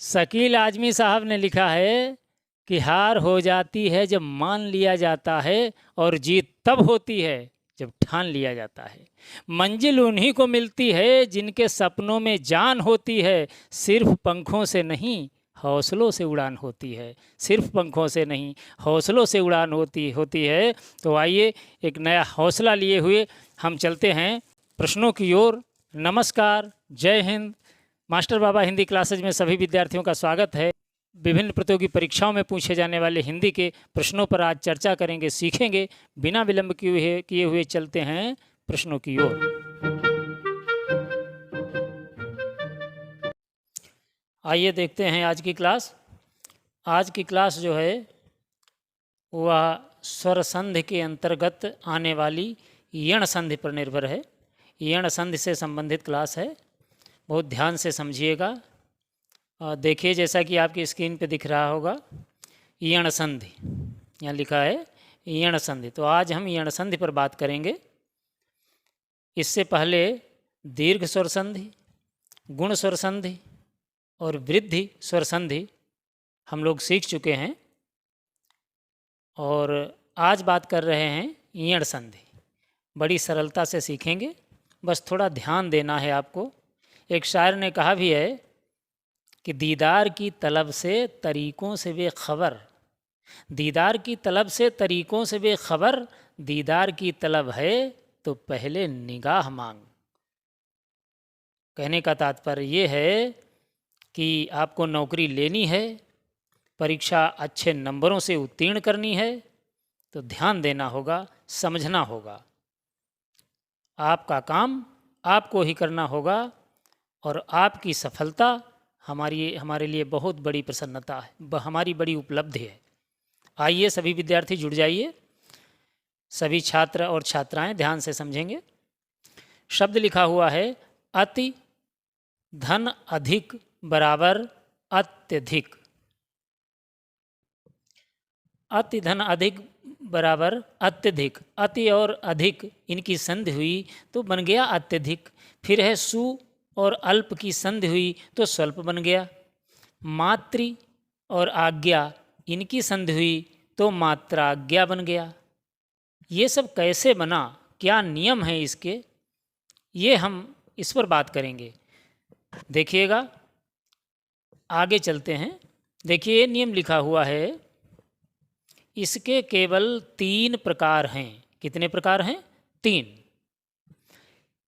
शकील आजमी साहब ने लिखा है कि हार हो जाती है जब मान लिया जाता है और जीत तब होती है जब ठान लिया जाता है। मंजिल उन्हीं को मिलती है जिनके सपनों में जान होती है। सिर्फ पंखों से नहीं हौसलों से उड़ान होती है। सिर्फ पंखों से नहीं हौसलों से उड़ान होती है। तो आइए एक नया हौसला लिए हुए हम चलते हैं प्रश्नों की ओर। नमस्कार, जय हिंद। मास्टर बाबा हिंदी क्लासेज में सभी विद्यार्थियों का स्वागत है। विभिन्न प्रतियोगी परीक्षाओं में पूछे जाने वाले हिंदी के प्रश्नों पर आज चर्चा करेंगे, सीखेंगे। बिना विलंब किए हुए चलते हैं प्रश्नों की ओर। आइए देखते हैं आज की क्लास। आज की क्लास जो है वह स्वर संधि के अंतर्गत आने वाली यण संधि पर निर्भर है। यण संधि से संबंधित क्लास है, बहुत ध्यान से समझिएगा। देखिए, जैसा कि आपकी स्क्रीन पे दिख रहा होगा यण संधि, यहाँ लिखा है यण संधि। तो आज हम यण संधि पर बात करेंगे। इससे पहले दीर्घ स्वर संधि, गुण स्वर संधि और वृद्धि स्वर संधि हम लोग सीख चुके हैं और आज बात कर रहे हैं यण संधि। बड़ी सरलता से सीखेंगे, बस थोड़ा ध्यान देना है आपको। एक शायर ने कहा भी है कि दीदार की तलब से तरीक़ों से बेखबर, दीदार की तलब से तरीक़ों से बेखबर, दीदार की तलब है तो पहले निगाह मांग। कहने का तात्पर्य ये है कि आपको नौकरी लेनी है, परीक्षा अच्छे नंबरों से उत्तीर्ण करनी है, तो ध्यान देना होगा, समझना होगा। आपका काम आपको ही करना होगा और आपकी सफलता हमारे लिए बहुत बड़ी प्रसन्नता है, हमारी बड़ी उपलब्धि है। आइए सभी विद्यार्थी जुड़ जाइए, सभी छात्र और छात्राएं ध्यान से समझेंगे। शब्द लिखा हुआ है अति धन अधिक बराबर अत्यधिक। अति धन अधिक बराबर अत्यधिक। अति और अधिक इनकी संधि हुई तो बन गया अत्यधिक। फिर है सु और अल्प की संधि हुई तो स्वल्प बन गया। मातृ और आज्ञा इनकी संधि हुई तो मात्राज्ञा बन गया। ये सब कैसे बना, क्या नियम है इसके, ये हम इस पर बात करेंगे। देखिएगा, आगे चलते हैं। देखिए, नियम लिखा हुआ है, इसके केवल 3 प्रकार हैं। कितने प्रकार हैं? 3।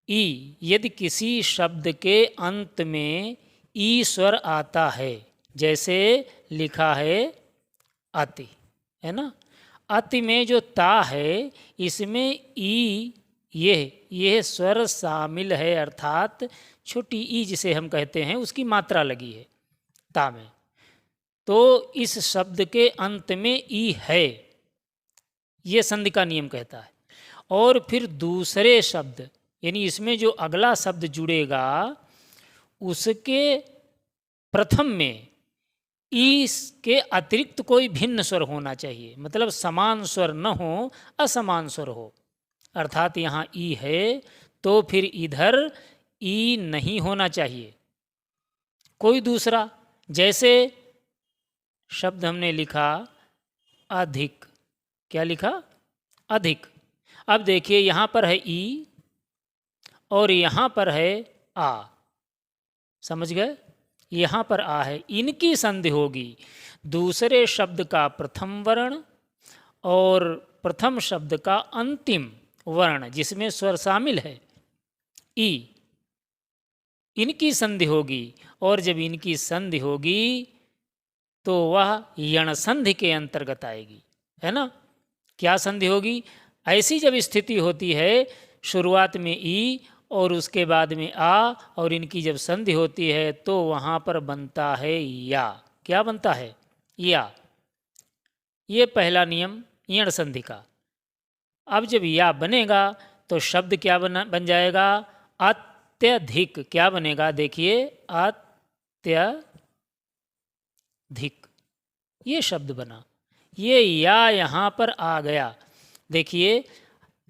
ई, यदि किसी शब्द के अंत में ई स्वर आता है, जैसे लिखा है अति, है ना। अति में जो ता है इसमें ई यह स्वर शामिल है, अर्थात छोटी ई जिसे हम कहते हैं उसकी मात्रा लगी है ता में, तो इस शब्द के अंत में ई है, ये संधि का नियम कहता है। और फिर दूसरे शब्द, यानी इसमें जो अगला शब्द जुड़ेगा उसके प्रथम में ई के अतिरिक्त कोई भिन्न स्वर होना चाहिए, मतलब समान स्वर न हो, असमान स्वर हो। अर्थात यहाँ ई है तो फिर इधर ई नहीं होना चाहिए, कोई दूसरा। जैसे शब्द हमने लिखा अधिक, क्या लिखा? अधिक। अब देखिए, यहाँ पर है ई और यहाँ पर है आ, समझ गए? यहाँ पर आ है, इनकी संधि होगी दूसरे शब्द का प्रथम वर्ण और प्रथम शब्द का अंतिम वर्ण जिसमें स्वर शामिल है ई, इनकी संधि होगी। और जब इनकी संधि होगी तो वह यण संधि के अंतर्गत आएगी, है ना। क्या संधि होगी? ऐसी जब स्थिति होती है, शुरुआत में ई और उसके बाद में आ, और इनकी जब संधि होती है तो वहाँ पर बनता है या। क्या बनता है? या। ये पहला नियम यण संधि का। अब जब या बनेगा तो शब्द क्या बन जाएगा? अत्यधिक। क्या बनेगा? देखिए, अत्यधिक, ये शब्द बना। ये या यहाँ पर आ गया। देखिए,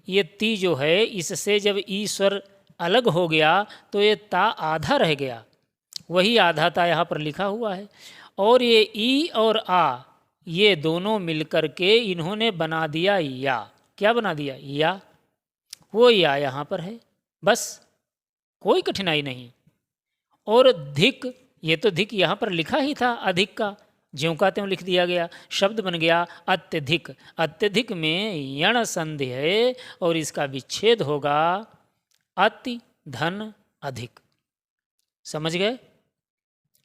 ये ती जो है, इससे जब ई स्वर अलग हो गया तो ये ता आधा रह गया, वही आधाता यहाँ पर लिखा हुआ है। और ये ई और आ ये दोनों मिलकर के इन्होंने बना दिया या। क्या बना दिया? या। वो या यहाँ पर है, बस, कोई कठिनाई नहीं। और धिक, ये तो धिक यहाँ पर लिखा ही था, अधिक का ज्यों का त्यों लिख दिया गया, शब्द बन गया अत्यधिक। अत्यधिक में यण संधि है और इसका विच्छेद होगा अति धन अधिक। समझ गए?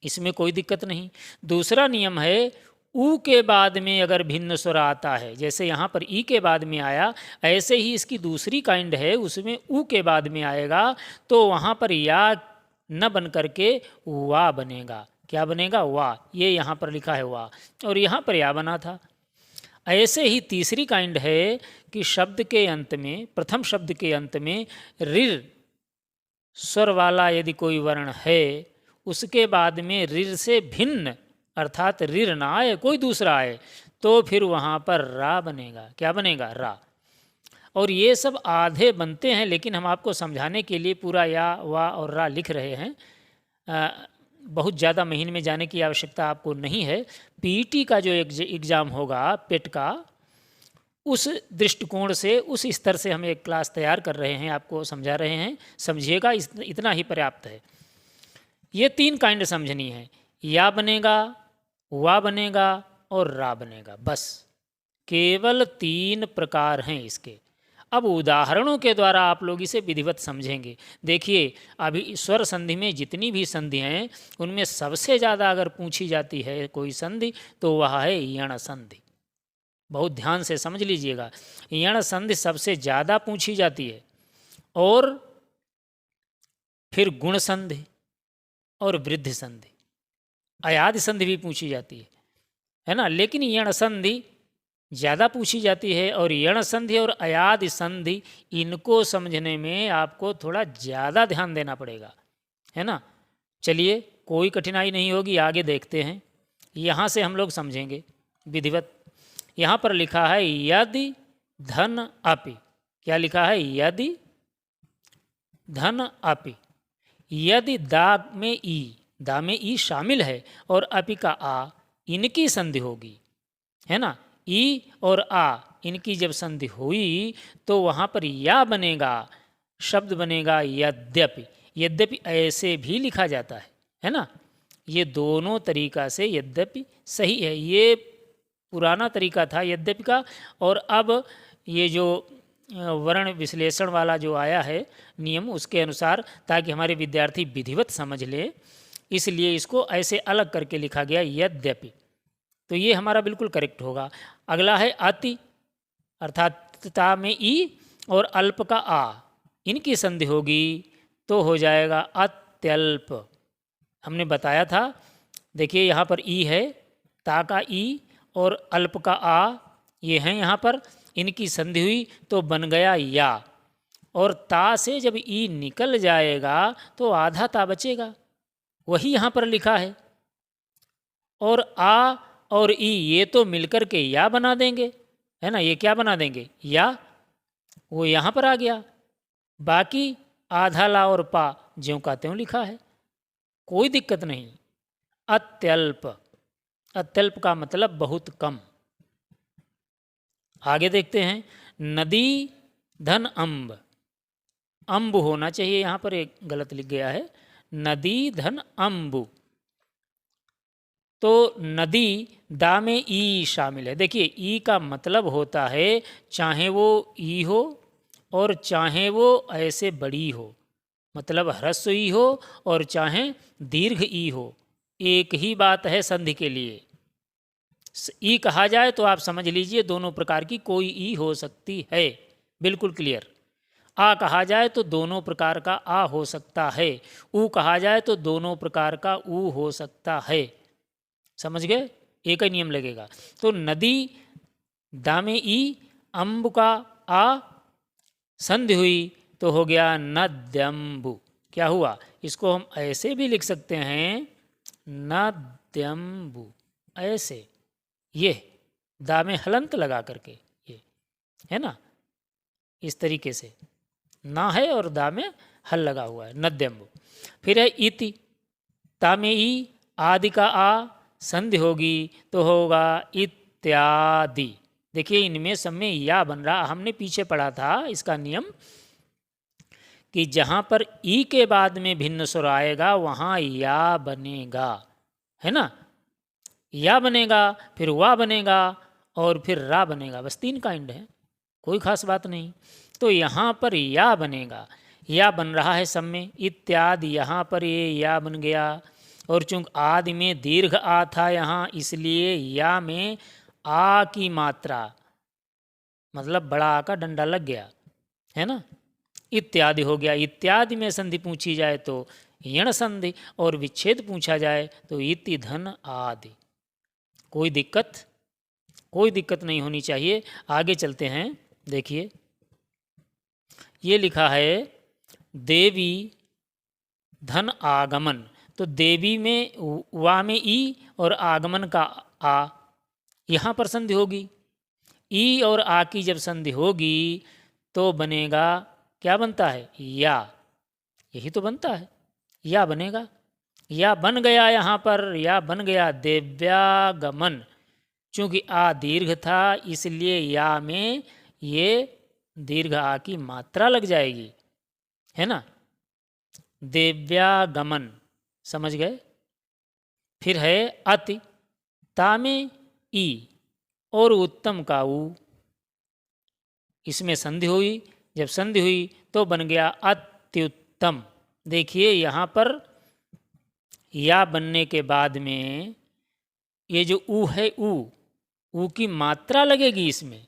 इसमें कोई दिक्कत नहीं। दूसरा नियम है, ऊ के बाद में अगर भिन्न स्वर आता है, जैसे यहाँ पर ई के बाद में आया, ऐसे ही इसकी दूसरी काइंड है, उसमें ऊ के बाद में आएगा तो वहाँ पर या न बन करके वा बनेगा। क्या बनेगा? वा। ये यहाँ पर लिखा है वा, और यहाँ पर या बना था। ऐसे ही तीसरी काइंड है कि शब्द के अंत में, प्रथम शब्द के अंत में रिर स्वर वाला यदि कोई वर्ण है, उसके बाद में रिर से भिन्न अर्थात रिर ना आए, कोई दूसरा आए, तो फिर वहाँ पर रा बनेगा। क्या बनेगा? रा। और ये सब आधे बनते हैं, लेकिन हम आपको समझाने के लिए पूरा या, वा और रा लिख रहे हैं। बहुत ज़्यादा महीने में जाने की आवश्यकता आपको नहीं है। पीटी का जो एग्ज़ाम होगा पेट का, उस दृष्टिकोण से, उस स्तर से हम एक क्लास तैयार कर रहे हैं, आपको समझा रहे हैं। समझिएगा, इतना ही पर्याप्त है। ये तीन काइंड समझनी है, या बनेगा, वा बनेगा और रा बनेगा, बस। केवल तीन प्रकार हैं इसके। अब उदाहरणों के द्वारा आप लोग इसे विधिवत समझेंगे। देखिए, अभी स्वर संधि में जितनी भी संधियाँ हैं, उनमें सबसे ज़्यादा अगर पूछी जाती है कोई संधि तो वह है यण संधि। बहुत ध्यान से समझ लीजिएगा, यण संधि सबसे ज़्यादा पूछी जाती है। और फिर गुण संधि और वृद्धि संधि, अयादि संधि भी पूछी जाती है ना। लेकिन यण संधि ज़्यादा पूछी जाती है, और यण संधि और अयादि संधि, इनको समझने में आपको थोड़ा ज़्यादा ध्यान देना पड़ेगा, है ना। चलिए, कोई कठिनाई नहीं होगी, आगे देखते हैं। यहाँ से हम लोग समझेंगे विधिवत। यहाँ पर लिखा है यदि धन अपि। क्या लिखा है? यदि धन अपि। यदि दा में ई शामिल है और अपि का आ, इनकी संधि होगी, है ना। ई और आ इनकी जब संधि हुई तो वहाँ पर या बनेगा, शब्द बनेगा यद्यपि। यद्यपि ऐसे भी लिखा जाता है ना। ये दोनों तरीका से यद्यपि सही है। ये पुराना तरीका था यद्यपि का, और अब ये जो वर्ण विश्लेषण वाला जो आया है नियम, उसके अनुसार, ताकि हमारे विद्यार्थी विधिवत समझ ले, इसलिए इसको ऐसे अलग करके लिखा गया यद्यपि। तो ये हमारा बिल्कुल करेक्ट होगा। अगला है अति, अर्थात ता में ई और अल्प का आ, इनकी संधि होगी तो हो जाएगा अत्यल्प। हमने बताया था, देखिए यहाँ पर ई है, ता का ई और अल्प का आ, ये हैं यहाँ पर, इनकी संधि हुई तो बन गया या। और ता से जब ई निकल जाएगा तो आधा ता बचेगा, वही यहाँ पर लिखा है। और आ और ई ये तो मिलकर के या बना देंगे, है ना। ये क्या बना देंगे? या। वो यहाँ पर आ गया। बाकी आधा ला और पा ज्यों का त्यों लिखा है, कोई दिक्कत नहीं। अत्यल्प, अत्यल्प का मतलब बहुत कम। आगे देखते हैं, नदी धन अम्ब। अम्ब होना चाहिए, यहाँ पर एक गलत लिख गया है, नदी धन अम्बु। तो नदी, दा में ई शामिल है। देखिए, ई का मतलब होता है चाहे वो ई हो और चाहे वो ऐसे बड़ी हो, मतलब ह्रस्व ई हो और चाहे दीर्घ ई हो, एक ही बात है संधि के लिए। ई कहा जाए तो आप समझ लीजिए दोनों प्रकार की कोई ई हो सकती है, बिल्कुल क्लियर। आ कहा जाए तो दोनों प्रकार का आ हो सकता है। ऊ कहा जाए तो दोनों प्रकार का ऊ हो सकता है। समझ गए? एक ही नियम लगेगा। तो नदी, दामे ई, अम्ब का आ, संधि हुई तो हो गया नद्यम्बु। क्या हुआ? इसको हम ऐसे भी लिख सकते हैं, नद्यम्बु, ऐसे, ये दा में हलंत लगा करके, ये है ना, इस तरीके से ना है और दा में हल लगा हुआ है, नद्यम्बु। फिर है इति, ता में ई, आदि का आ, संधि होगी तो होगा इत्यादि। देखिए इनमें सब में या बन रहा। हमने पीछे पढ़ा था इसका नियम कि जहाँ पर ई के बाद में भिन्न स्वर आएगा वहाँ या बनेगा, है ना। या बनेगा, फिर वा बनेगा और फिर रा बनेगा। बस 3 काइंड है, कोई खास बात नहीं। तो यहाँ पर या बनेगा, या बन रहा है सब में। इत्यादि यहाँ पर ये या बन गया। और चूंकि आदि में दीर्घ आ था यहाँ, इसलिए या में आ की मात्रा, मतलब बड़ा आ का डंडा लग गया, है ना। इत्यादि हो गया। इत्यादि में संधि पूछी जाए तो यण संधि, और विच्छेद पूछा जाए तो इति धन आदि। कोई दिक्कत नहीं होनी चाहिए। आगे चलते हैं। देखिए ये लिखा है देवी धन आगमन। तो देवी में वा में ई और आगमन का आ, यहाँ पर संधि होगी। ई और आ की जब संधि होगी तो बनेगा, क्या बनता है, या। यही तो बनता है, या बनेगा। या बन गया, यहाँ पर या बन गया देव्यागमन। चूंकि आ दीर्घ था इसलिए या में ये दीर्घ आ की मात्रा लग जाएगी, है ना। देव्यागमन, समझ गए। फिर है अति, ता में ई और उत्तम का ऊ। इसमें संधि हुई। जब संधि हुई तो बन गया अत्युत्तम। देखिए यहाँ पर या बनने के बाद में ये जो ऊ है, ऊ की मात्रा लगेगी इसमें।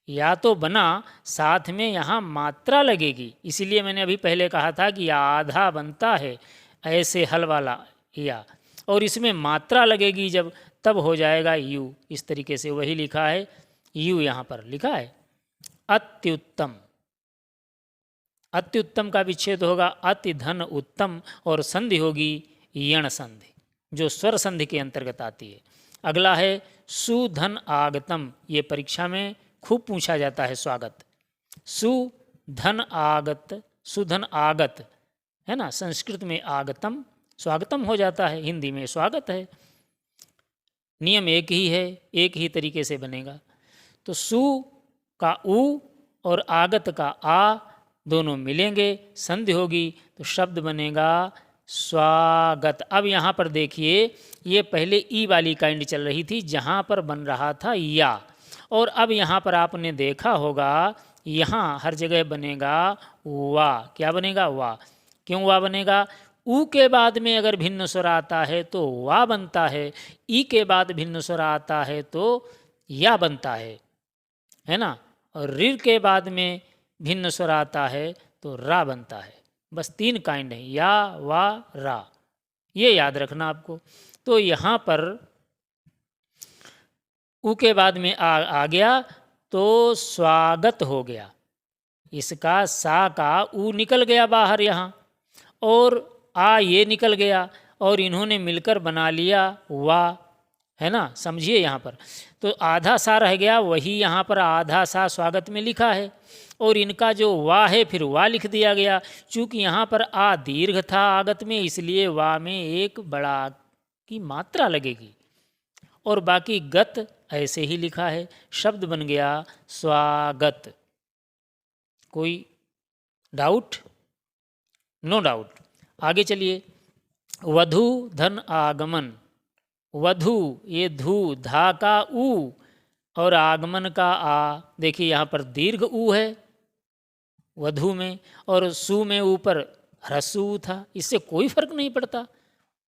या तो बना, साथ में यहाँ मात्रा लगेगी। इसीलिए मैंने अभी पहले कहा था कि आधा बनता है ऐसे हल वाला या, और इसमें मात्रा लगेगी जब, तब हो जाएगा यू। इस तरीके से वही लिखा है, यू यहाँ पर लिखा है अत्युत्तम। अत्युत्तम का विच्छेद होगा अति धन उत्तम, और संधि होगी यण संधि, जो स्वर संधि के अंतर्गत आती है। अगला है सुधन आगतम। ये परीक्षा में खूब पूछा जाता है। स्वागत, सुधन आगत, सुधन आगत, है ना। संस्कृत में आगतम स्वागतम हो जाता है, हिंदी में स्वागत है। नियम एक ही है, एक ही तरीके से बनेगा। तो सु का उ और आगत का आ दोनों मिलेंगे, संधि होगी तो शब्द बनेगा स्वागत। अब यहाँ पर देखिए ये पहले ई वाली काइंड चल रही थी जहाँ पर बन रहा था या, और अब यहाँ पर आपने देखा होगा यहाँ हर जगह बनेगा वा। क्या बनेगा, वा। क्यों वा बनेगा, ऊ के बाद में अगर भिन्न स्वर आता है तो वा बनता है, ई के बाद भिन्न स्वर आता है तो या बनता है ना, और ऋ के बाद में भिन्न स्वर आता है तो रा बनता है। बस 3 काइंड है, या, वा, रा। ये याद रखना आपको। तो यहाँ पर ऊ के बाद में आ गया तो स्वागत हो गया। इसका सा का ऊ निकल गया बाहर यहाँ, और आ ये निकल गया, और इन्होंने मिलकर बना लिया वा, है ना। समझिए यहाँ पर तो आधा सा रह गया, वही यहाँ पर आधा सा स्वागत में लिखा है, और इनका जो वा है फिर वा लिख दिया गया। चूँकि यहाँ पर आ दीर्घ था आगत में, इसलिए वा में एक बड़ा की मात्रा लगेगी, और बाकी गत ऐसे ही लिखा है। शब्द बन गया स्वागत। कोई डाउट? No doubt. आगे चलिए। वधु धन आगमन। वधु, ये धू, धा का ऊ और आगमन का आ। देखिए यहाँ पर दीर्घ ऊ है वधु में, और सु में ऊपर ह्रस्व ऊ था। इससे कोई फर्क नहीं पड़ता।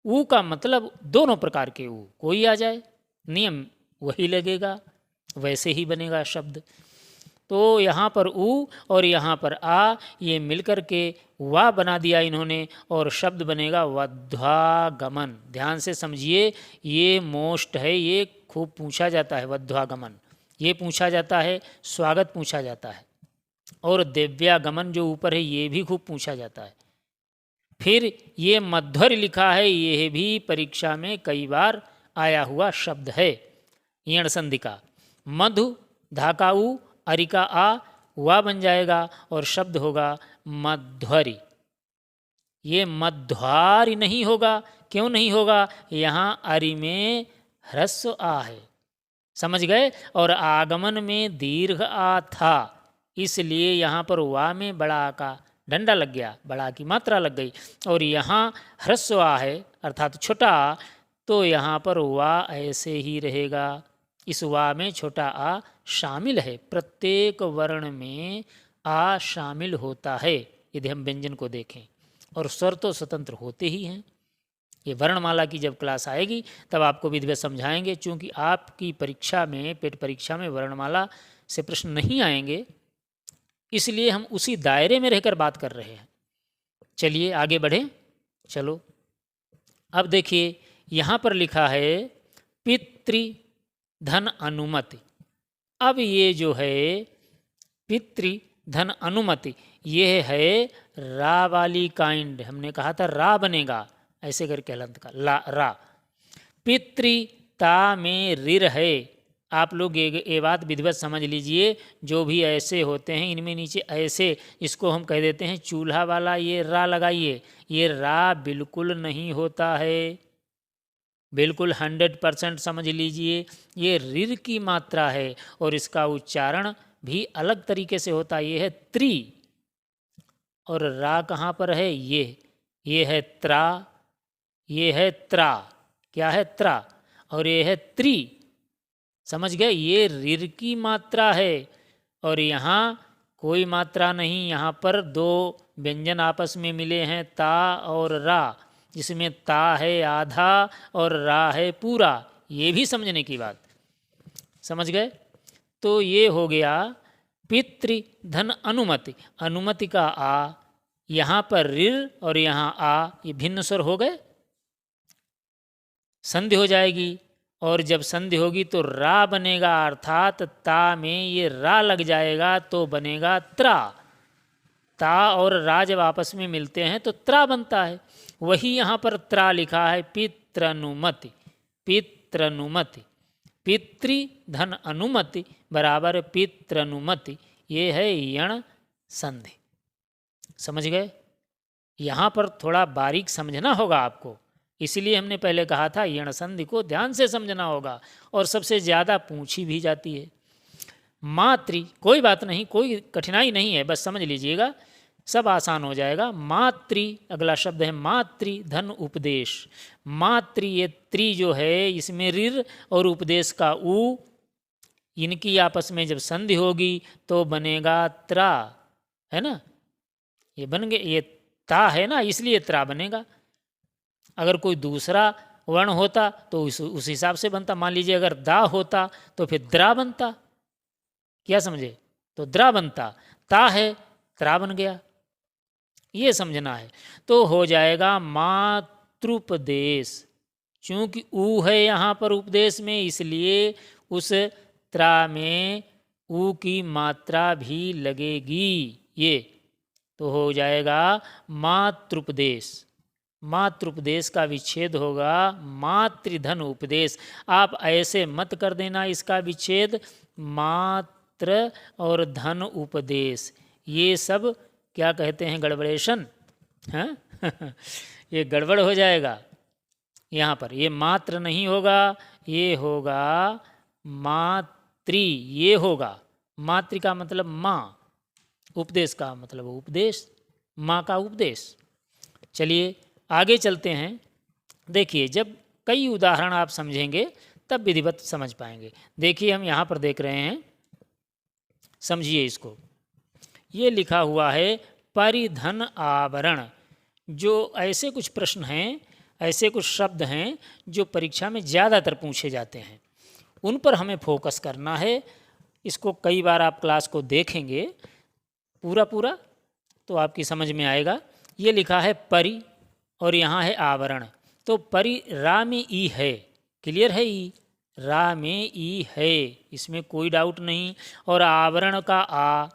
ऊ का मतलब दोनों प्रकार के ऊ कोई आ जाए, नियम वही लगेगा, वैसे ही बनेगा शब्द। तो यहाँ पर ऊ और यहाँ पर आ, ये मिलकर के वा बना दिया इन्होंने, और शब्द बनेगा वध्वागमन। ध्यान से समझिए, ये मोस्ट है, ये खूब पूछा जाता है। वध्वागमन ये पूछा जाता है, स्वागत पूछा जाता है, और दिव्यागमन जो ऊपर है ये भी खूब पूछा जाता है। फिर ये मध्वर लिखा है, ये भी परीक्षा में कई बार आया हुआ शब्द है। यण संधि का मधु, धाका ऊ, अरिका आ, वा बन जाएगा, और शब्द होगा मध्वरी। ये मध्वार नहीं होगा। क्यों नहीं होगा? यहाँ अरि में ह्रस्व आ है, समझ गए, और आगमन में दीर्घ आ था, इसलिए यहाँ पर वा में बड़ा आ का डंडा लग गया, बड़ा की मात्रा लग गई। और यहाँ ह्रस्व आ है अर्थात छोटा आ, तो यहाँ पर वा ऐसे ही रहेगा। इस वा में छोटा आ शामिल है, प्रत्येक वर्ण में आ शामिल होता है यदि हम व्यंजन को देखें, और स्वर तो स्वतंत्र होते ही हैं। ये वर्णमाला की जब क्लास आएगी तब आपको विधिवत समझाएंगे, चूँकि आपकी परीक्षा में, पेट परीक्षा में वर्णमाला से प्रश्न नहीं आएंगे, इसलिए हम उसी दायरे में रहकर बात कर रहे हैं। चलिए आगे बढ़ें। चलो अब देखिए यहाँ पर लिखा है पितृ धन अनुमति। अब ये जो है पितृ धन अनुमति, ये है रा वाली काइंड। हमने कहा था रा बनेगा ऐसे करके हलंत का ला रा। पितृता में रिर है। आप लोग ये बात विधिवत समझ लीजिए, जो भी ऐसे होते हैं इनमें नीचे ऐसे, इसको हम कह देते हैं चूल्हा वाला, ये रा लगाइए। ये रा बिल्कुल नहीं होता है, बिल्कुल 100% समझ लीजिए, ये रिर की मात्रा है और इसका उच्चारण भी अलग तरीके से होता है। ये है त्रि, और रा कहाँ पर है? ये है त्रा, ये है त्रा, क्या है? त्रा, और ये है त्रि। समझ गए? ये रिर की मात्रा है और यहाँ कोई मात्रा नहीं। यहाँ पर दो व्यंजन आपस में मिले हैं, ता और रा, जिसमें ता है आधा और रा है पूरा। ये भी समझने की बात, समझ गए? तो ये हो गया पितृ धन अनुमति। अनुमति का आ, यहाँ पर रिर और यहाँ आ, ये भिन्न स्वर हो गए, संधि हो जाएगी, और जब संधि होगी तो रा बनेगा, अर्थात ता में ये रा लग जाएगा तो बनेगा त्रा। ता और रा जब आपस में मिलते हैं तो त्रा बनता है। वही यहाँ पर त्रा लिखा है, पित्रनुमति। पित्रनुमति, पितृ धन अनुमति बराबर पित्रनुमति, ये है यण संधि। समझ गए? यहाँ पर थोड़ा बारीक समझना होगा आपको, इसलिए हमने पहले कहा था यण संधि को ध्यान से समझना होगा, और सबसे ज़्यादा पूछी भी जाती है। मातृ, कोई बात नहीं, कोई कठिनाई नहीं है, बस समझ लीजिएगा, सब आसान हो जाएगा। मातृ, अगला शब्द है मातृ धन उपदेश। मातृ, ये त्रि जो है इसमें रिर और उपदेश का उ, इनकी आपस में जब संधि होगी तो बनेगा त्रा, है ना? ये बन गए, ये ता है ना, इसलिए त्रा बनेगा। अगर कोई दूसरा वर्ण होता तो उस हिसाब से बनता। मान लीजिए अगर दा होता तो फिर द्रा बनता, क्या समझे? तो द्रा बनता, ता है त्रा बन गया, ये समझना है। तो हो जाएगा मातृपदेश। चूंकि ऊ है यहाँ पर उपदेश में, इसलिए उस त्रा में ऊ की मात्रा भी लगेगी, ये तो हो जाएगा मातृपदेश। मातृपदेश का विच्छेद होगा मातृधन उपदेश। आप ऐसे मत कर देना इसका विच्छेद, मात्र और धन उपदेश, ये सब क्या कहते हैं? गड़बड़ेशन, हाँ ये गड़बड़ हो जाएगा। यहाँ पर ये मात्र नहीं होगा, ये होगा मातृ, ये होगा। मातृ का मतलब माँ, उपदेश का मतलब उपदेश, माँ का उपदेश। चलिए आगे चलते हैं। देखिए जब कई उदाहरण आप समझेंगे तब विधिवत समझ पाएंगे। देखिए हम यहाँ पर देख रहे हैं, समझिए इसको। ये लिखा हुआ है परिधन आवरण। जो ऐसे कुछ प्रश्न हैं, ऐसे कुछ शब्द हैं जो परीक्षा में ज़्यादातर पूछे जाते हैं, उन पर हमें फोकस करना है। इसको कई बार आप क्लास को देखेंगे पूरा तो आपकी समझ में आएगा। ये लिखा है परि और यहाँ है आवरण। तो परि रा में ई है, क्लियर है? ई रा में ई है, इसमें कोई डाउट नहीं। और आवरण का आ,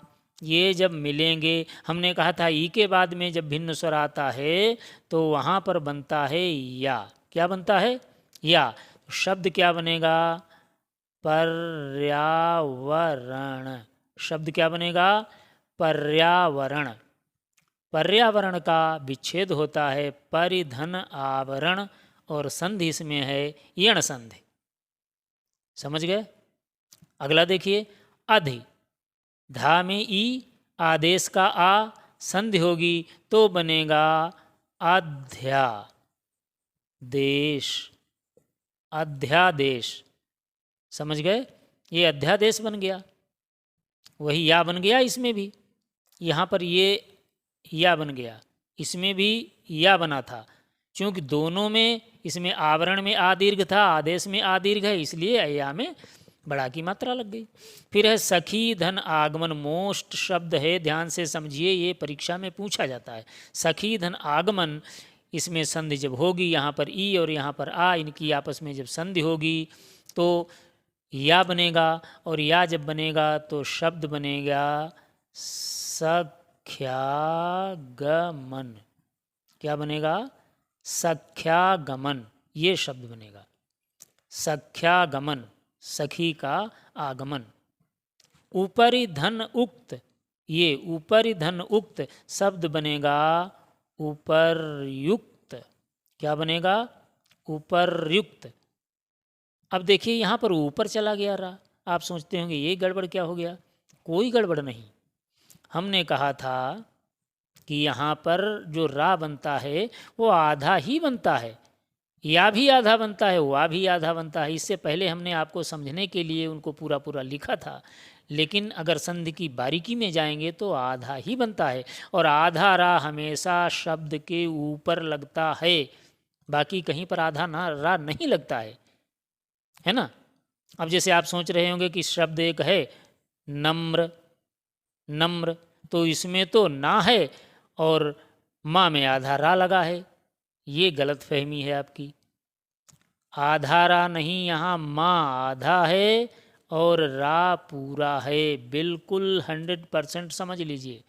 ये जब मिलेंगे, हमने कहा था ई के बाद में जब भिन्न स्वर आता है तो वहाँ पर बनता है या। क्या बनता है? या। शब्द क्या बनेगा? पर्यावरण। शब्द क्या बनेगा? पर्यावरण। पर्यावरण का विच्छेद होता है, परिधन आवरण, और संधि इसमें है यण संधि। समझ गए? अगला देखिए, अधि, धा में ई, आदेश का आ, संधि होगी तो बनेगा अध्यादेश, अध्यादेश। समझ गए? ये अध्यादेश बन गया, वही या बन गया इसमें भी। यहाँ पर ये या बन गया, इसमें भी या बना था, क्योंकि दोनों में, इसमें आवरण में आ दीर्घ था, आदेश में आ दीर्घ है, इसलिए या में बड़ा की मात्रा लग गई। फिर है सखी धन आगमन, मोस्ट शब्द है, ध्यान से समझिए, ये परीक्षा में पूछा जाता है। सखी धन आगमन, इसमें संधि जब होगी, यहाँ पर ई और यहाँ पर आ, इनकी आपस में जब संधि होगी तो या बनेगा, और या जब बनेगा तो शब्द बनेगा सख्यागमन। क्या बनेगा? सख्यागमन, ये शब्द बनेगा सख्यागमन, सखी का आगमन। ऊपरी धन उक्त, ये ऊपरी धन उक्त शब्द बनेगा उपर्युक्त। क्या बनेगा? उपर्युक्त। अब देखिए यहाँ पर ऊपर चला गया रहा, आप सोचते होंगे ये गड़बड़ क्या हो गया? कोई गड़बड़ नहीं। हमने कहा था कि यहाँ पर जो रा बनता है वो आधा ही बनता है, या भी आधा बनता है, वा भी आधा बनता है। इससे पहले हमने आपको समझने के लिए उनको पूरा पूरा लिखा था, लेकिन अगर संधि की बारीकी में जाएंगे तो आधा ही बनता है, और आधा रा हमेशा शब्द के ऊपर लगता है, बाकी कहीं पर आधा ना रा नहीं लगता है ना। अब जैसे आप सोच रहे होंगे कि शब्द एक है नम्र, नम्र, तो इसमें तो ना है और माँ में आधा रा लगा है, ये गलत फहमी है आपकी। आधा रा नहीं, यहाँ माँ आधा है और रा पूरा है, बिल्कुल 100% समझ लीजिए।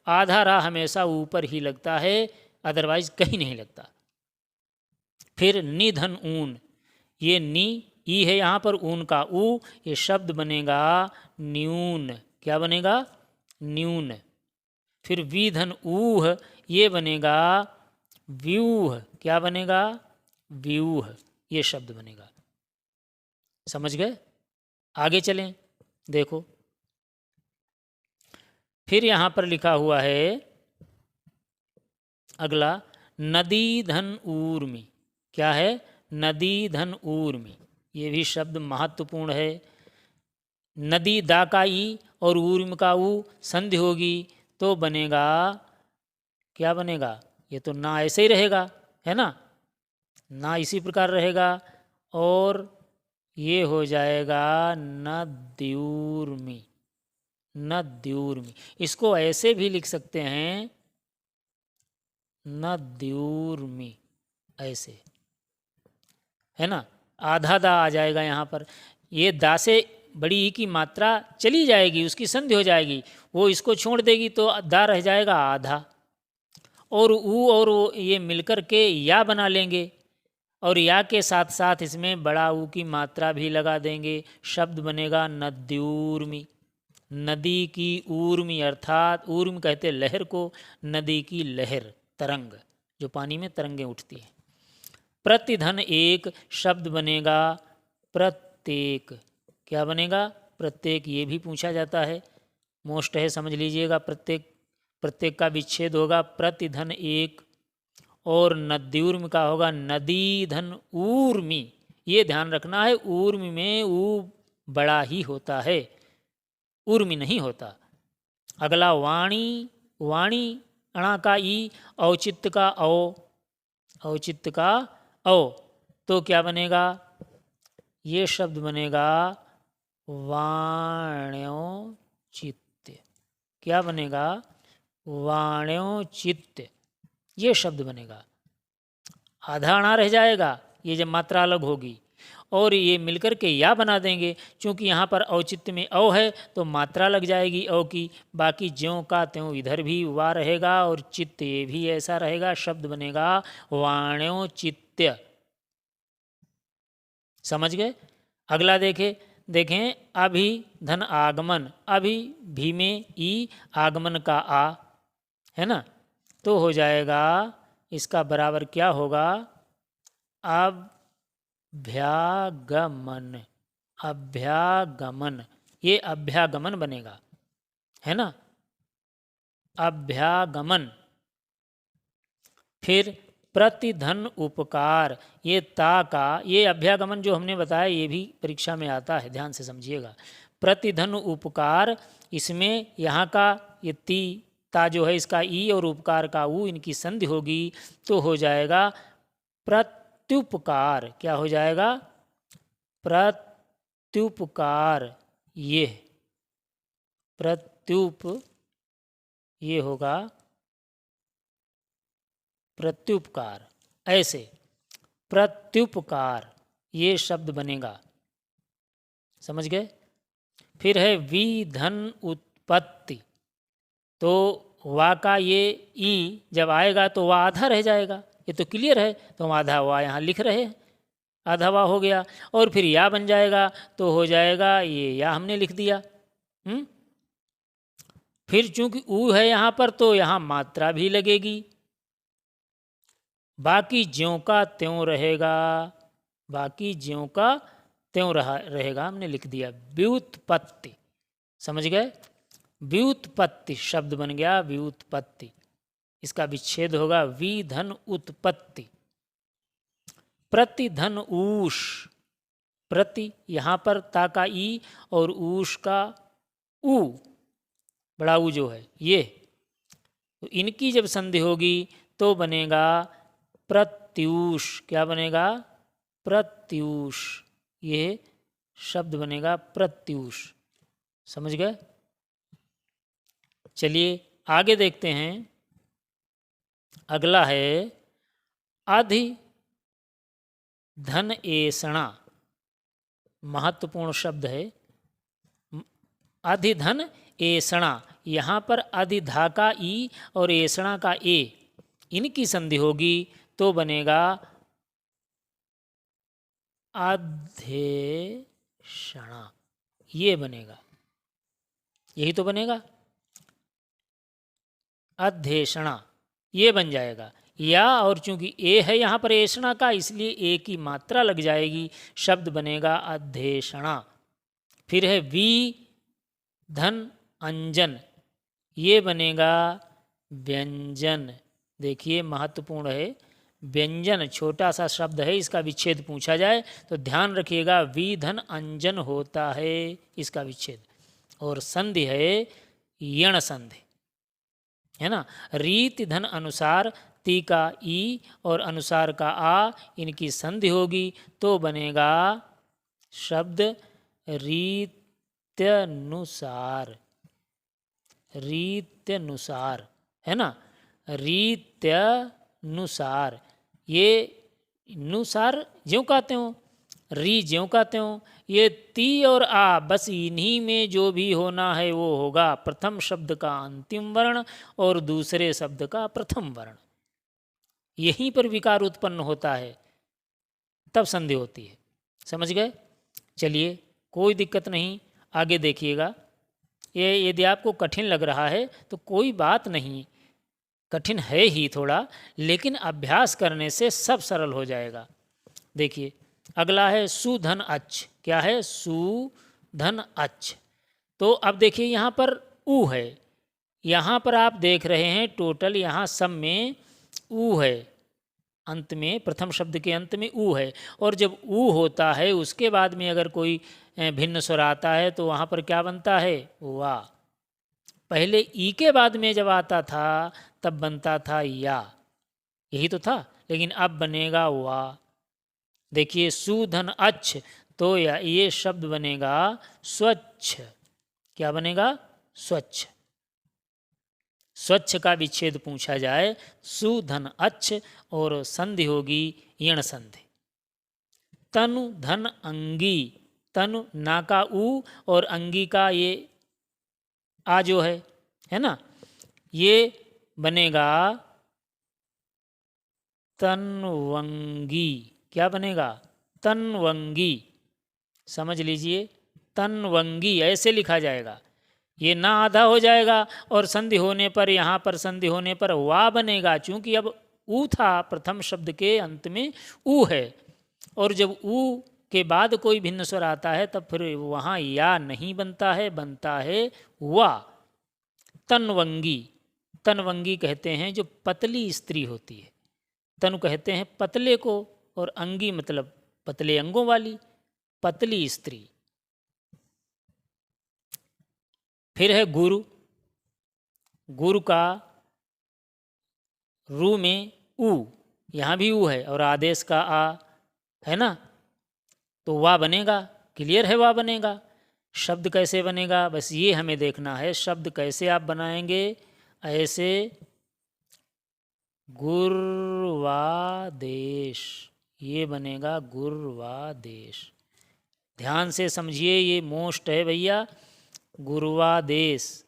आधा रा हमेशा ऊपर ही लगता है, अदरवाइज कहीं नहीं लगता। फिर निधन ऊन, ये नी ई है यहाँ पर, ऊन का ऊ, ये शब्द बनेगा न्यून। क्या बनेगा? न्यून। फिर विधन ऊह, ये बनेगा व्यूह। क्या बनेगा? व्यूह, ये शब्द बनेगा। समझ गए? आगे चलें, देखो फिर यहाँ पर लिखा हुआ है अगला, नदी धन ऊर्मी। क्या है? नदी धन ऊर्मी, ये भी शब्द महत्वपूर्ण है। नदी दा का ई और ऊर्म का ऊ, संधि होगी तो बनेगा, क्या बनेगा? ये तो ना ऐसे ही रहेगा, है ना, ना इसी प्रकार रहेगा, और ये हो जाएगा नद्यूर्मी, नद्यूर्मी। इसको ऐसे भी लिख सकते हैं नद्यूर्मी, ऐसे, है ना। आधा दा आ जाएगा यहाँ पर, ये दा से बड़ी ई की मात्रा चली जाएगी, उसकी संधि हो जाएगी, वो इसको छोड़ देगी तो दा रह जाएगा आधा, और ऊ और वो ये मिलकर के या बना लेंगे, और या के साथ साथ इसमें बड़ा ऊ की मात्रा भी लगा देंगे, शब्द बनेगा नद्यूर्मी। नदी की ऊर्मी, अर्थात ऊर्म कहते लहर को, नदी की लहर, तरंग, जो पानी में तरंगें उठती हैं। प्रतिधन एक, शब्द बनेगा प्रत्येक। क्या बनेगा? प्रत्येक, ये भी पूछा जाता है, मोस्ट है, समझ लीजिएगा। प्रत्येक, प्रत्येक का विच्छेद होगा प्रतिधन एक, और नद्यूर्म का होगा नदी धन ऊर्मी। ये ध्यान रखना है, ऊर्मी में ऊ बड़ा ही होता है, ऊर्मी नहीं होता। अगला वाणी, वाणी अणा का ई, औचित्य का औ, औचित्य का औ, तो क्या बनेगा? ये शब्द बनेगा वाण्योचित्य। क्या बनेगा? वाण्योचित्य, ये शब्द बनेगा। आधा अणा रह जाएगा ये जब मात्रा अलग होगी, और ये मिलकर के या बना देंगे, क्योंकि यहाँ पर औचित्य में औ है तो मात्रा लग जाएगी औ की, बाकी ज्यों का त्यों इधर भी वा रहेगा, और चित्त ये भी ऐसा रहेगा, शब्द बनेगा वाण्योचित्य। समझ गए? अगला देखें अभी धन आगमन, अभी भी में ई, आगमन का आ, है ना, तो हो जाएगा इसका बराबर क्या होगा, अभ्यागमन। अभ्यागमन, ये अभ्यागमन बनेगा, है ना, अभ्यागमन। फिर प्रतिधन उपकार, ये ता का, ये अभ्यागमन जो हमने बताया ये भी परीक्षा में आता है, ध्यान से समझिएगा। प्रतिधन उपकार, इसमें यहाँ का ये ती ता जो है इसका ई और उपकार का ऊ, इनकी संधि होगी तो हो जाएगा प्रत्युपकार। क्या हो जाएगा, प्रत्युपकार। ये प्रत्युप, ये होगा प्रत्युपकार, ऐसे प्रत्युपकार ये शब्द बनेगा, समझ गए। फिर है विधन उत्पत्ति, तो वा का ये ई जब आएगा तो वा आधा रह जाएगा, ये तो क्लियर है, तो हम आधा वा यहाँ लिख रहे हैं, आधा वा हो गया। और फिर या बन जाएगा तो हो जाएगा ये या हमने लिख दिया। फिर चूंकि ऊ है यहाँ पर तो यहाँ मात्रा भी लगेगी, बाकी ज्यों का त्यों रहेगा, बाकी ज्यों का त्यों रहेगा, हमने लिख दिया व्युत्पत्ति। समझ गए, व्युत्पत्ति शब्द बन गया व्युत्पत्ति, इसका विच्छेद होगा विधन उत्पत्ति। प्रतिधन ऊष, प्रति यहाँ पर ता का ई और ऊष का ऊ, बड़ा ऊ जो है ये, तो इनकी जब संधि होगी तो बनेगा प्रत्यूष। क्या बनेगा, प्रत्यूष, ये शब्द बनेगा प्रत्यूष। समझ गए। चलिए आगे देखते हैं, अगला है अधि धन एषणा, महत्वपूर्ण शब्द है अधिधन एषणा। यहाँ पर अधिधा का ई और एषणा का ए, इनकी संधि होगी तो बनेगा अध्येषणा, ये बनेगा, यही तो बनेगा अध्येषणा, ये बन जाएगा। या और चूंकि ए है यहाँ पर एषणा का, इसलिए ए की मात्रा लग जाएगी, शब्द बनेगा अध्येषणा। फिर है वी धन अंजन, ये बनेगा व्यंजन। देखिए महत्वपूर्ण है, व्यंजन छोटा सा शब्द है, इसका विच्छेद पूछा जाए तो ध्यान रखिएगा वी धन अंजन होता है इसका विच्छेद, और संधि है यण संधि, है ना। रीति धन अनुसार, ती का ई और अनुसार का आ, इनकी संधि होगी तो बनेगा शब्द रीत्यनुसार। रीत्यनुसार, है ना, रीत्यनुसार, ये नुसार ज्यों कहते हो, री ज्यों कहते हो, ये ती और आ बस इन्हीं में जो भी होना है वो होगा, प्रथम शब्द का अंतिम वर्ण और दूसरे शब्द का प्रथम वर्ण, यहीं पर विकार उत्पन्न होता है, तब संधि होती है। समझ गए। चलिए कोई दिक्कत नहीं, आगे देखिएगा। ये यदि आपको कठिन लग रहा है तो कोई बात नहीं, कठिन है ही थोड़ा, लेकिन अभ्यास करने से सब सरल हो जाएगा। देखिए अगला है सुधन अच्छ। क्या है, सुधन अच्छ। तो अब देखिए यहाँ पर ऊ है, यहाँ पर आप देख रहे हैं टोटल यहाँ सब में ऊ है, अंत में प्रथम शब्द के अंत में ऊ है, और जब ऊ होता है उसके बाद में अगर कोई भिन्न स्वर आता है तो वहाँ पर क्या बनता है, वा। पहले ई के बाद में जब आता था तब बनता था या, यही तो था, लेकिन अब बनेगा वा। देखिए सुधन अच्छ, तो या ये शब्द बनेगा स्वच्छ। क्या बनेगा, स्वच्छ। स्वच्छ का विच्छेद पूछा जाए, सुधन अच्छ और संधि होगी यण संधि। तनु धन अंगी, तनु ना का ऊ और अंगी का ये आ जो है ना, ये बनेगा तनवंगी। क्या बनेगा, तनवंगी। समझ लीजिए, तनवंगी ऐसे लिखा जाएगा, ये ना आधा हो जाएगा और संधि होने पर, यहाँ पर संधि होने पर वा बनेगा, चूंकि अब ऊ था, प्रथम शब्द के अंत में ऊ है, और जब ऊ के बाद कोई भिन्न स्वर आता है तब फिर वहाँ या नहीं बनता है, बनता है वा। तनवंगी, तनवंगी कहते हैं जो पतली स्त्री होती है, तनु कहते हैं पतले को, और अंगी मतलब पतले अंगों वाली, पतली स्त्री। फिर है गुरु, गुरु का रू में ऊ, यहाँ भी ऊ है और आदेश का आ है ना, तो वाह बनेगा, क्लियर है, वाह बनेगा। शब्द कैसे बनेगा, बस ये हमें देखना है, शब्द कैसे आप बनाएंगे, ऐसे गुर्वादेश, ये बनेगा गुर्वादेश। ध्यान से समझिए, ये मोस्ट है भैया, गुर्वादेश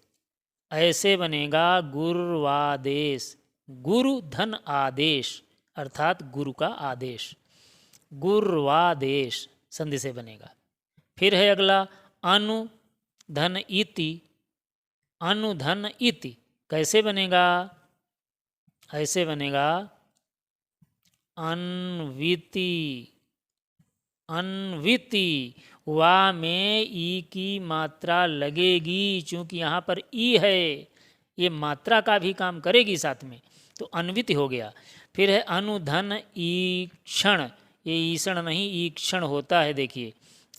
ऐसे बनेगा, गुर्वादेश, गुरु धन आदेश अर्थात गुरु का आदेश, गुर्वादेश संधि से बनेगा। फिर है अगला अनु धन इति, अनु धन इति कैसे बनेगा, ऐसे बनेगा अन्विति, अन्विति, वा में ई की मात्रा लगेगी, चूंकि यहाँ पर ई है, ये मात्रा का भी काम करेगी साथ में, तो अन्विति हो गया। फिर है अनुधन ईक्षण, ये ईक्षण नहीं ईक्षण होता है, देखिए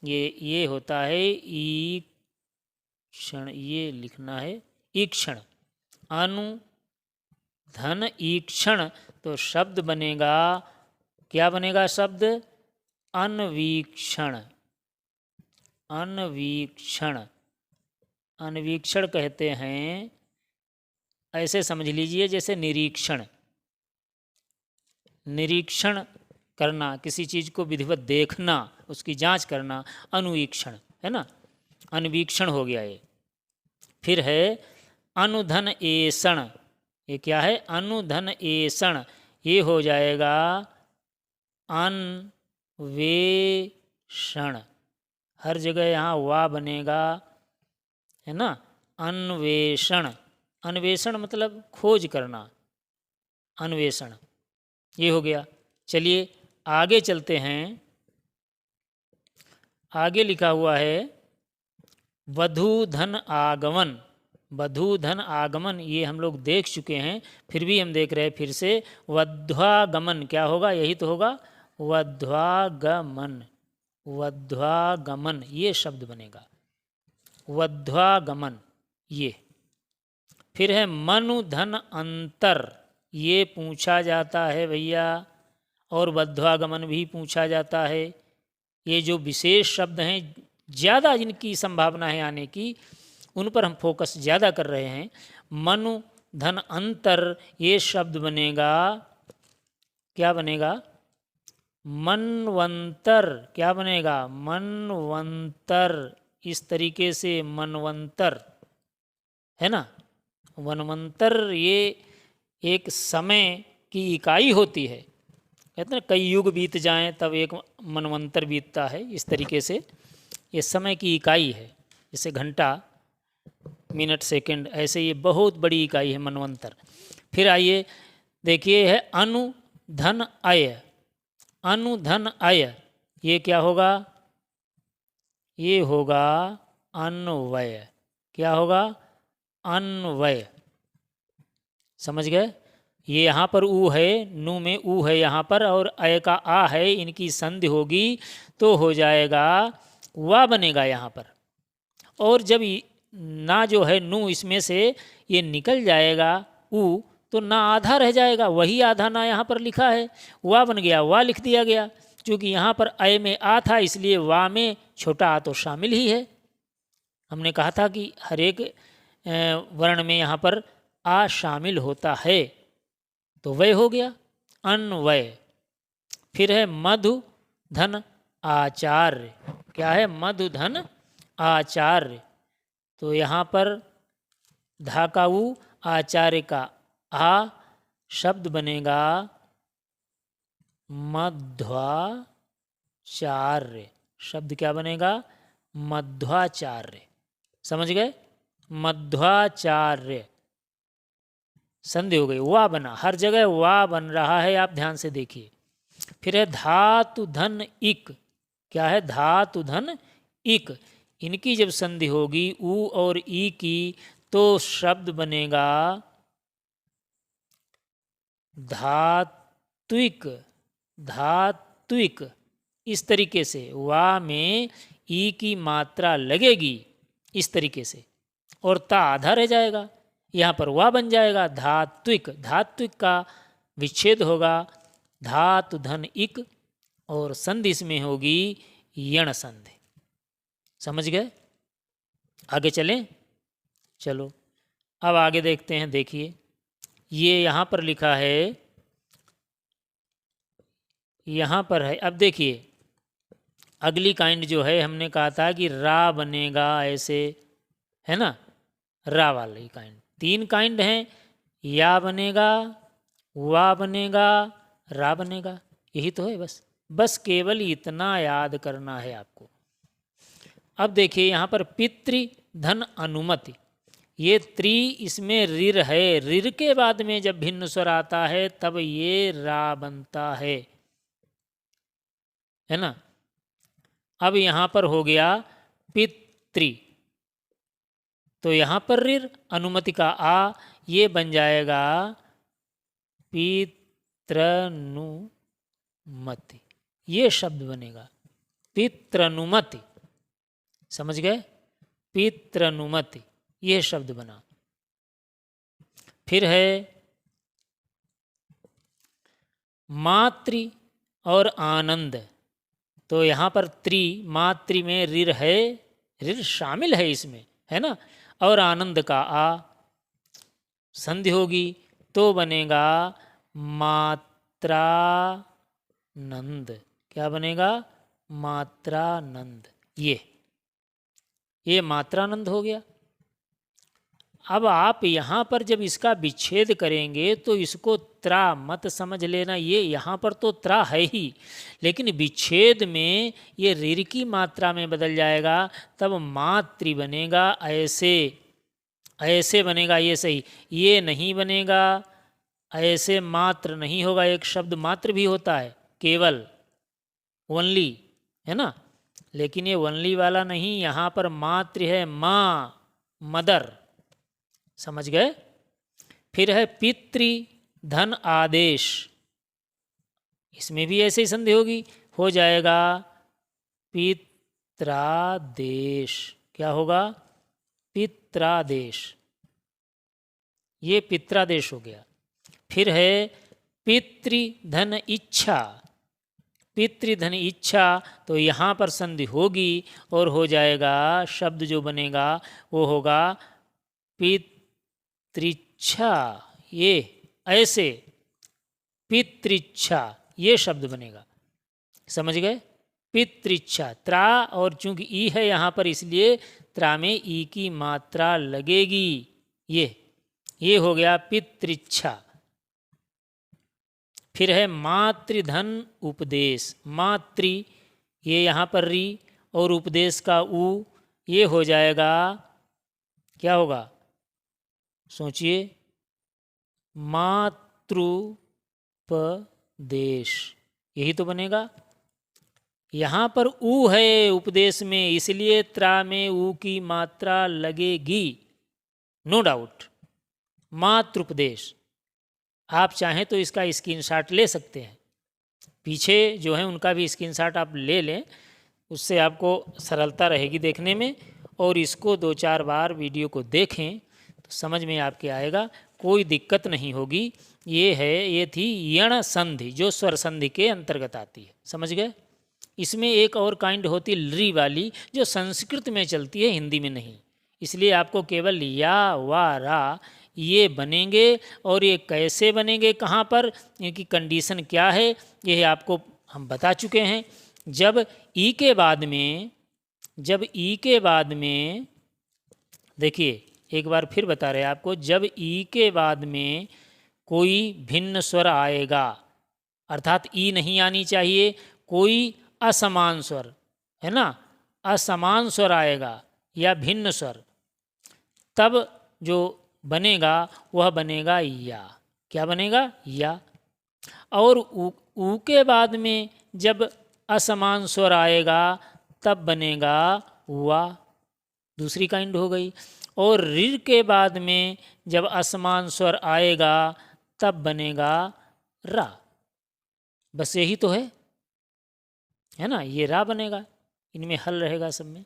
ये होता है ईक्षण, ये लिखना है ईक्षण, अनुधन ईक्षण, तो शब्द बनेगा, क्या बनेगा शब्द, अन्वीक्षण, अन्वीक्षण, अन्वीक्षण कहते हैं, ऐसे समझ लीजिए जैसे निरीक्षण, निरीक्षण करना, किसी चीज़ को विधिवत देखना, उसकी जांच करना, अनुवीक्षण है ना, अन्वीक्षण हो गया ये। फिर है अनुधन एषण, ये क्या है, अनुधन एषण, ये हो जाएगा अन्वेषण, हर जगह यहाँ वा बनेगा है ना, अन्वेषण, अन्वेषण मतलब खोज करना, अन्वेषण, ये हो गया। चलिए आगे चलते हैं, आगे लिखा हुआ है वधू धन आगमन, वधू धन आगमन ये हम लोग देख चुके हैं, फिर भी हम देख रहे हैं फिर से, वध्वागमन क्या होगा, यही तो होगा, वध्वागमन, वध्वागमन ये शब्द बनेगा, वध्वागमन ये। फिर है मनु धन अंतर, ये पूछा जाता है भैया, और वध्वागमन भी पूछा जाता है, ये जो विशेष शब्द हैं, ज़्यादा जिनकी संभावना है आने की, उन पर हम फोकस ज़्यादा कर रहे हैं। मनु धन अंतर ये शब्द बनेगा, क्या बनेगा, मनवंतर, क्या बनेगा, मनवंतर, इस तरीके से मनवंतर है ना, मनवंतर ये एक समय की इकाई होती है, कहते हैं कई युग बीत जाएं तब एक मनवंतर बीतता है, इस तरीके से ये समय की इकाई है, जैसे घंटा, मिनट, सेकंड, ऐसे ये बहुत बड़ी इकाई है मनवंतर। फिर आइए देखिए है अनुधन अय, अनुधन अय ये क्या होगा, ये होगा अन्वय, क्या होगा, अन्वय, समझ गए। ये यहाँ पर ऊ है, नु में ऊ है यहाँ पर, और अय का आ है, इनकी संधि होगी तो हो जाएगा वा बनेगा यहाँ पर, और जब ना जो है नु इसमें से ये निकल जाएगा ऊ, तो ना आधा रह जाएगा, वही आधा ना यहाँ पर लिखा है, वा बन गया, वा लिख दिया गया, क्योंकि यहाँ पर अय में आ था, इसलिए वा में छोटा आ तो शामिल ही है। हमने कहा था कि हर एक वर्ण में यहाँ पर आ शामिल होता है, तो वय हो गया, अन्वय। फिर है मधु धन आचार्य, क्या है, मधु धन आचार्य, तो यहाँ पर धा का ऊ, आचार्य का आ, शब्द बनेगा मध्वाचार्य, शब्द क्या बनेगा, मध्वाचार्य, समझ गए। मध्वाचार्य संधि हो गई, वा बना, हर जगह वा बन रहा है, आप ध्यान से देखिए। फिर है धातु धन इक, क्या है, धातु धन इक, इनकी जब संधि होगी उ और ई की तो शब्द बनेगा धात्विक, धात्विक। इस तरीके से वा में ई की मात्रा लगेगी इस तरीके से, और ता आधा रह जाएगा, यहाँ पर वा बन जाएगा धात्विक। धात्विक का विच्छेद होगा धातु धन इक, और संधि इसमें होगी यण संधि। समझ गए? आगे चलें, चलो अब आगे देखते हैं। देखिए ये यहाँ पर लिखा है, यहाँ पर है, अब देखिए अगली काइंड जो है, हमने कहा था कि रा बनेगा ऐसे, है ना, रा वाली काइंड। 3 काइंड हैं, या बनेगा, वा बनेगा, रा बनेगा, यही तो है। बस केवल इतना याद करना है आपको। अब देखिए यहाँ पर पितृ धन अनुमति, ये त्रि इसमें रिर है, रिर के बाद में जब भिन्न स्वर आता है तब ये रा बनता है ना। अब यहाँ पर हो गया पितृ, तो यहाँ पर रिर, अनुमति का आ, ये बन जाएगा पितृनुमति, ये शब्द बनेगा पितृनुमति। समझ गए? पितृनुमति, ये शब्द बना। फिर है मातृ और आनंद, तो यहाँ पर त्रि, मातृ में रिर है, रिर शामिल है इसमें, है ना, और आनंद का आ, संधि होगी तो बनेगा मात्रानंद। क्या बनेगा? मात्रानंद। ये मात्रानंद हो गया। अब आप यहाँ पर जब इसका विच्छेद करेंगे तो इसको त्रा मत समझ लेना, ये यहाँ पर तो त्रा है ही, लेकिन विच्छेद में ये ऋर की मात्रा में बदल जाएगा, तब मातृ बनेगा, ऐसे ऐसे बनेगा, ये सही, ये नहीं बनेगा, ऐसे मात्र नहीं होगा। एक शब्द मात्र भी होता है, केवल ओनली, है ना, लेकिन ये ओनली वाला नहीं, यहाँ पर मात्र है, माँ, मदर। समझ गए? फिर है पितृ धन आदेश, इसमें भी ऐसे ही संधि होगी, हो जाएगा पित्रादेश। क्या होगा? पित्रादेश, ये पित्रादेश हो गया। फिर है पितृधन इच्छा, पितृधन इच्छा, तो यहाँ पर संधि होगी और हो जाएगा, शब्द जो बनेगा वो होगा पितृच्छा, ये ऐसे पितृच्छा, ये शब्द बनेगा। समझ गए? पितृच्छा, त्रा, और चूंकि ई है यहाँ पर इसलिए त्रा में ई की मात्रा लगेगी, ये हो गया पितृच्छा। फिर है मातृधन उपदेश, मातृ, ये यहाँ पर री और उपदेश का उ, ये हो जाएगा, क्या होगा? सोचिए, मातृपदेश, यही तो बनेगा। यहाँ पर उ है उपदेश में, इसलिए त्रा में उ की मात्रा लगेगी, नो डाउट, मातृपदेश। आप चाहें तो इसका स्क्रीनशॉट ले सकते हैं, पीछे जो है उनका भी स्क्रीनशॉट आप ले लें, उससे आपको सरलता रहेगी देखने में, और इसको 2-4 बार वीडियो को देखें तो समझ में आपके आएगा, कोई दिक्कत नहीं होगी। ये है, ये थी यण संधि जो स्वर संधि के अंतर्गत आती है। समझ गए? इसमें एक और काइंड होती है लृ वाली, जो संस्कृत में चलती है, हिंदी में नहीं, इसलिए आपको केवल या, वा, रा ये बनेंगे। और ये कैसे बनेंगे, कहाँ पर, इनकी कंडीशन क्या है, ये आपको हम बता चुके हैं। जब ई के बाद में देखिए, एक बार फिर बता रहे हैं आपको, जब ई के बाद में कोई भिन्न स्वर आएगा, अर्थात ई नहीं आनी चाहिए, कोई असमान स्वर, है ना, असमान स्वर आएगा या भिन्न स्वर, तब जो बनेगा वह बनेगा या। क्या बनेगा? या। और ऊ के बाद में जब असमान स्वर आएगा तब बनेगा वा, दूसरी काइंड हो गई। और ऋ के बाद में जब असमान स्वर आएगा तब बनेगा रा। बस यही तो है ना, ये रा बनेगा, इनमें हल रहेगा सब में,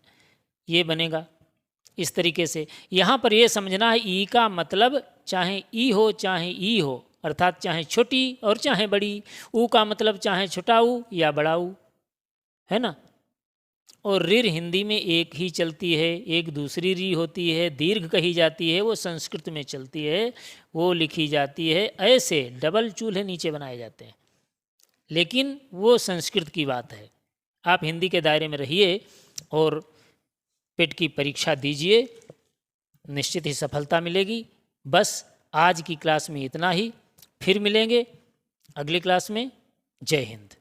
ये बनेगा इस तरीके से। यहाँ पर ये समझना है ई का मतलब चाहे ई हो चाहे ई हो, अर्थात चाहे छोटी और चाहे बड़ी। ऊ का मतलब चाहे छोटा ऊ या बड़ा ऊ, है ना। और ऋ हिंदी में एक ही चलती है, एक दूसरी री होती है, दीर्घ कही जाती है, वो संस्कृत में चलती है, वो लिखी जाती है। ऐसे डबल चूल्हे नीचे बनाए जाते हैं, लेकिन वो संस्कृत की बात है। आप हिंदी के दायरे में रहिए और पेट की परीक्षा दीजिए, निश्चित ही सफलता मिलेगी। बस आज की क्लास में इतना ही, फिर मिलेंगे अगली क्लास में। जय हिंद।